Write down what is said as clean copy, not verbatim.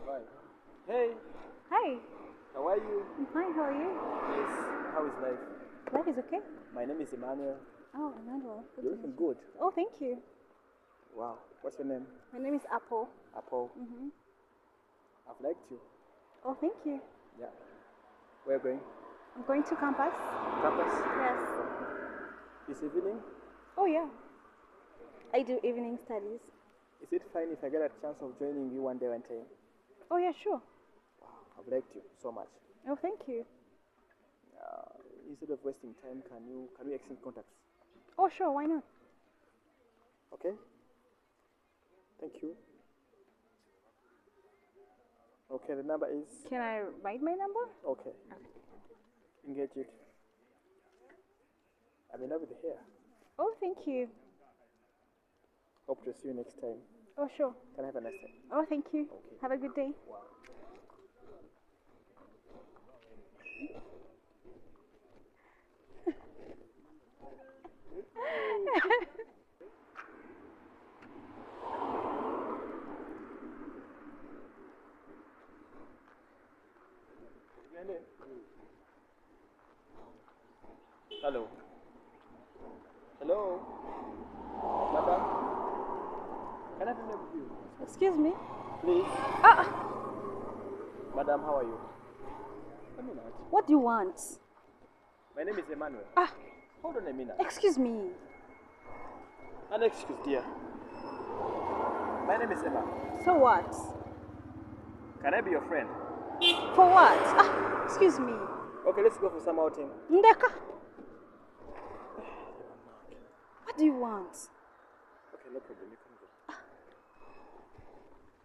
Right. Hey, Hi, how are you? I'm fine. How are you? Yes. How is life? Life is okay. My name is Emmanuel. Oh, Emmanuel. Good You're to looking meet you. good. Oh, thank you. Wow. What's your name? My name is Apple. Apple. I've liked you. Oh, thank you. Yeah. Where are you going? I'm going to campus. Campus? Yes. This evening? Oh, yeah. I do evening studies. Is it fine if I get a chance of joining you one day one time? Oh, yeah, sure. Wow. I've liked you so much. Oh, thank you. Instead of wasting time, can we exchange contacts? Oh, sure. Why not? Okay. Thank you. Okay, the number is Can I write my number? okay. Engage it. I'm in love with the hair. Oh, thank you. Hope to see you next time. Oh, sure. Can I have a nice time? Oh, thank you. Okay. Have a good day. Hello. Hello. Madam. Can I have a name with you? Excuse me. Please. Ah, Madam, how are you? A minute. what do you want? My name is Emmanuel. Ah, Hold on a minute. excuse me. An excuse, dear. My name is Emma. So what? Can I be your friend? For what? Ah, excuse me. Okay, let's go for some outing. Ndeka. What do you want? Okay, no problem. You can go.